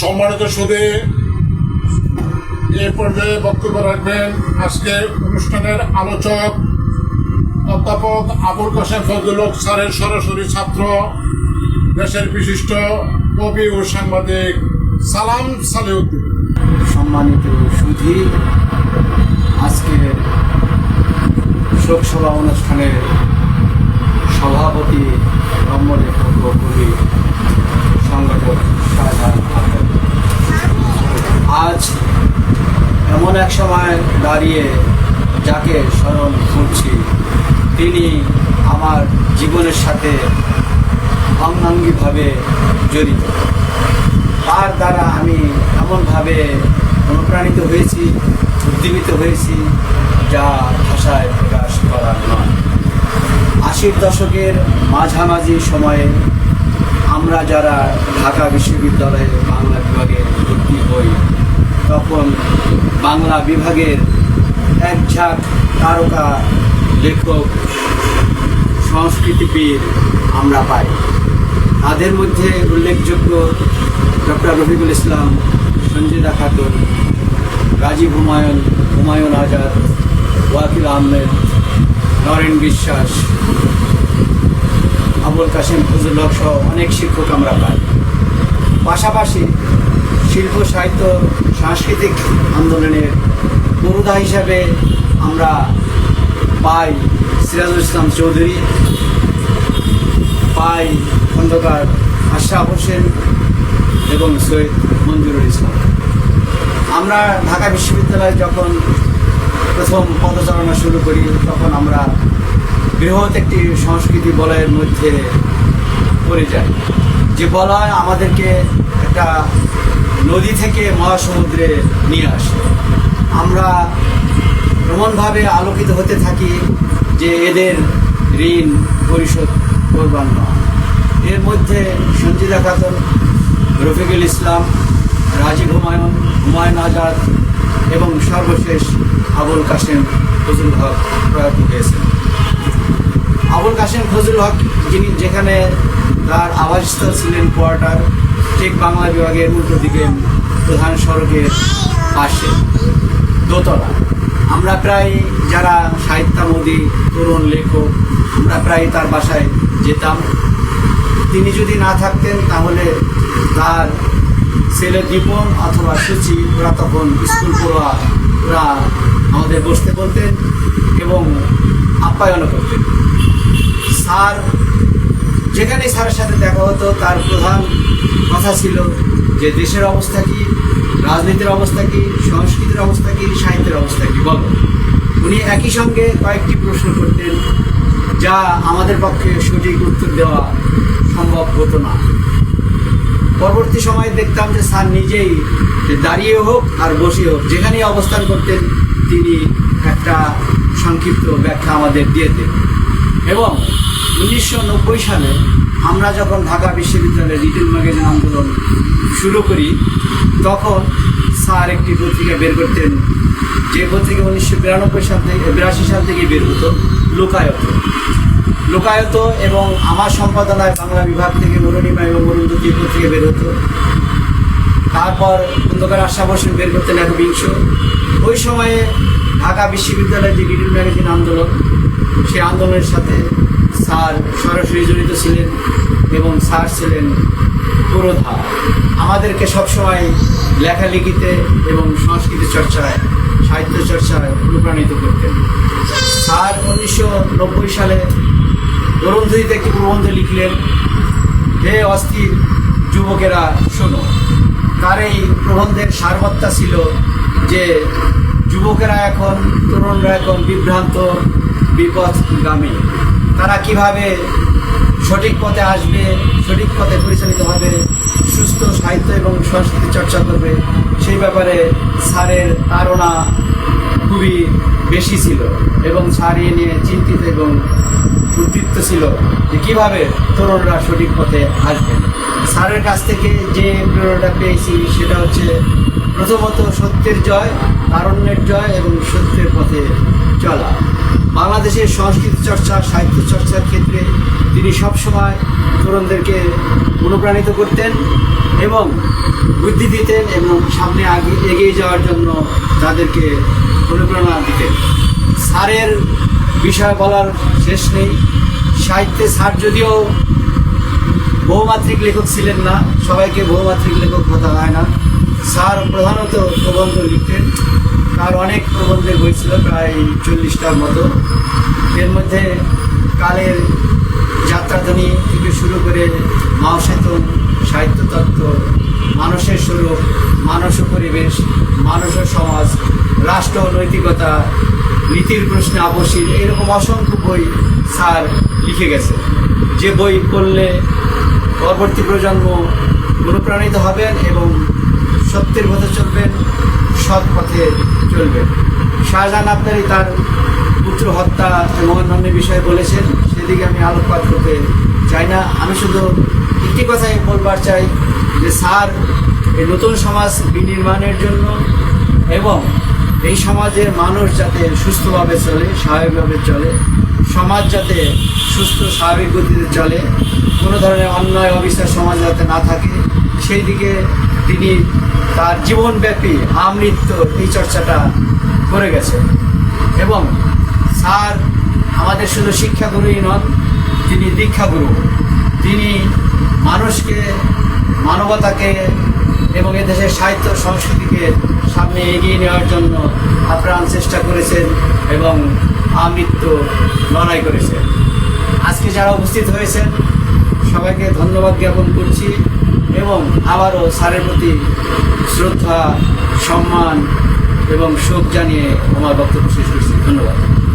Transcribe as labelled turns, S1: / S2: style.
S1: সম্মানিত সুধী, এ পর্যায়ে বক্তব্য রাখবেন আজকের অনুষ্ঠানের আলোচক অধ্যাপক আবুল কাশেম ফজলুল হক স্যারের সরাসরি ছাত্র, দেশের বিশিষ্ট কবি ও সাংবাদিক সালাম সালেউদ্দিন।
S2: সম্মানিত সুধী, আজকে শোকসভা অনুষ্ঠানের সভাপতি রম্যলেখক ও কবি সংগঠক শাহজাহান আহমেদ আজ এমন এক সময় দাঁড়িয়ে যাকে স্মরণ করছি, তিনি আমার জীবনের সাথে অঙ্গাঙ্গিভাবে জড়িত। তার দ্বারা আমি এমনভাবে অনুপ্রাণিত হয়েছি, উদ্দীপিত হয়েছি, যা ভাষায় প্রকাশ করার নয়। 80-র দশকের মাঝামাঝি সময়ে আমরা যারা ঢাকা বিশ্ববিদ্যালয়ে বাংলা বিভাগে ভর্তি হই, তখন বাংলা বিভাগের এক ঝাঁক তারকা লেখক, সংস্কৃতিবিদ আমরা পাই। তাদের মধ্যে উল্লেখযোগ্য ডক্টর রফিকুল ইসলাম, সঞ্জিদা খাতুন, গাজী হুমায়ুন, হুমায়ুন আজাদ, ওয়াকিল আহমেদ, নরেন বিশ্বাস, আবুল কাশেম ফজলুল হক সহ অনেক শিক্ষক আমরা পাই। পাশাপাশি শিল্প সাহিত্য সাংস্কৃতিক আন্দোলনের পুরোধা হিসাবে আমরা পাই সিরাজুল ইসলাম চৌধুরী, পাই খন্দকার আশরাফ হোসেন এবং সৈয়দ মঞ্জুরুল ইসলাম। আমরা ঢাকা বিশ্ববিদ্যালয়ে যখন প্রথম পদচারণা শুরু করি, তখন আমরা বৃহৎ একটি সংস্কৃতি বলয়ের মধ্যে পড়ে যাই, যে বলয় আমাদেরকে একটা নদী থেকে মহাসমুদ্রে নিয়ে আসে। আমরা এমনভাবে আলোকিত হতে থাকি যে এদের ঋণ পরিশোধ করবার নয়। এর মধ্যে সঞ্জিদা খাতুন, রফিকুল ইসলাম, রাজীব হুমায়ুন, হুমায়ুন আজাদ এবং সর্বশেষ আবুল কাশেম ফজলুল হক প্রয়াত হয়েছেন। আবুল কাশেম ফজলুল হক, যিনি যেখানে তার আবাসস্থল ছিলেন কোয়ার্টার, ঠিক বাংলা বিভাগের উল্টো দিকে প্রধান সড়কের পাশে দোতলা। আমরা প্রায় যারা সাহিত্যামোদী তরুণ লেখক, আমরা প্রায় তার বাসায় যেতাম। তিনি যদি না থাকতেন তাহলে তার ছেলে দীপন অথবা সূচি, ওরা তখন স্কুল পড়ুয়া, ওরা আমাদের বসতে বলতেন এবং আপ্যায়নও করতেন। স্যার যেখানে স্যারের সাথে দেখা হতো, তার প্রধান কথা ছিল যে দেশের অবস্থা কী, রাজনীতির অবস্থা কী, সংস্কৃতির অবস্থা কী, সাহিত্যের অবস্থা কী বলো। উনি একই সঙ্গে কয়েকটি প্রশ্ন করতেন, যা আমাদের পক্ষে সঠিক উত্তর দেওয়া সম্ভব হতো না। পরবর্তী সময়ে দেখতাম যে স্যার নিজেই দাঁড়িয়ে হোক আর বসে হোক, যেখানেই অবস্থান করতেন তিনি একটা সংক্ষিপ্ত ব্যাখ্যা আমাদের দিতেন। এবং 1990 সালে আমরা যখন ঢাকা বিশ্ববিদ্যালয়ে রিটেল ম্যাগাজিন আন্দোলন শুরু করি, তখন স্যার একটি পত্রিকা বের করতেন, যে পত্রিকা 1982 সাল থেকে বের হতো, লোকায়ত, এবং আমার সম্পাদনায় বাংলা বিভাগ থেকে অরুণিমা এবং অরুন্ধতী পত্রিকা বের হতো। তারপর খন্দকার আশরাফ হোসেন বের করতেন একবিংশ। ওই সময়ে ঢাকা বিশ্ববিদ্যালয়ের যে রিটেল ম্যাগাজিন আন্দোলন, সেই আন্দোলনের সাথে স্যার সরাসরি জড়িত ছিলেন এবং স্যার ছিলেন পুরোধা। আমাদেরকে সবসময় লেখালেখিতে এবং সংস্কৃতি চর্চায়, সাহিত্য চর্চায় অনুপ্রাণিত করতেন। স্যার 1990 সালে অরুন্ধতীতে একটি প্রবন্ধ লিখলেন, হে অস্থির যুবকেরা শোনো। তার এই প্রবন্ধের সারবত্তা ছিল যে যুবকেরা এখন, তরুণরা এখন বিভ্রান্ত, বিপথগামী। তারা কিভাবে সঠিক পথে আসবে, সঠিক পথে পরিচালিত হবে, সুস্থ সাহিত্য এবং সংস্কৃতি চর্চা করবে, সেই ব্যাপারে স্যারের ধারণা খুবই বেশি ছিল এবং স্যার এ নিয়ে চিন্তিত এবং উদ্দীপ্ত ছিল যে কীভাবে তরুণরা সঠিক পথে আসবেন। স্যারের কাছ থেকে যে প্রেরণাটা পেয়েছি সেটা হচ্ছে প্রথমত সত্যের জয়, তারুণ্যের জয় এবং সত্যের পথে চলা। বাংলাদেশের সংস্কৃতি চর্চা সাহিত্য চর্চার ক্ষেত্রে তিনি সবসময় তরুণদেরকে অনুপ্রাণিত করতেন এবং বুদ্ধি দিতেন এবং সামনে এগিয়ে যাওয়ার জন্য তাদেরকে অনুপ্রেরণা দিতেন। স্যারের বিষয় বলার শেষ নেই। সাহিত্যে স্যার যদিও বহুমাত্রিক লেখক ছিলেন না, সবাইকে বহুমাত্রিক লেখক হতে হয় না। স্যার প্রধানত প্রবন্ধ লিখতেন। তার অনেক প্রবন্ধের বই ছিল, প্রায় 40টার মতো। এর মধ্যে কালের যাত্রাধ্বনি থেকে শুরু করে মাওসেতন, সাহিত্য তত্ত্ব, মানুষের স্বরূপ, মানস ও পরিবেশ, মানস ও সমাজ, রাষ্ট্র ও নৈতিকতা, নীতির প্রশ্নে আবশ্যিক, এরকম অসংখ্য বই স্যার লিখে গেছে। যে বই পড়লে পরবর্তী প্রজন্ম অনুপ্রাণিত হবেন এবং সত্যের পথে চলবেন, সৎ পথে চলবেন। শাহজাহান আফতারি তার পুত্র হত্যা এবং অন্যান্য বিষয়ে বলেছেন, সেদিকে আমি আলোকপাত করতে চাই না। আমি শুধু একটি কথাই বলবার চাই যে স্যার এই নতুন সমাজ বিনির্মাণের জন্য এবং এই সমাজের মানুষ যাতে সুস্থভাবে চলে, স্বাভাবিকভাবে চলে, সমাজ যাতে সুস্থ স্বাভাবিক গতিতে চলে, কোনো ধরনের অন্যায় অবিচার সমাজ যাতে না থাকে, সেই দিকে তিনি তার জীবনব্যাপী আমৃত্য এই চর্চাটা করে গেছেন। এবং স্যার আমাদের শুধু শিক্ষাগুরুই নন, তিনি দীক্ষাগুরু। তিনি মানুষকে, মানবতাকে এবং এদেশের সাহিত্য সংস্কৃতিকে সামনে এগিয়ে নেওয়ার জন্য আপ্রাণ চেষ্টা করেছেন এবং আমৃত্য লড়াই করেছেন। আজকে যারা উপস্থিত হয়েছেন সবাইকে ধন্যবাদ জ্ঞাপন করছি এবং আবারও স্যারের প্রতি শ্রদ্ধা, সম্মান এবং শোক জানিয়ে আমার বক্তব্য শেষ করছি। ধন্যবাদ।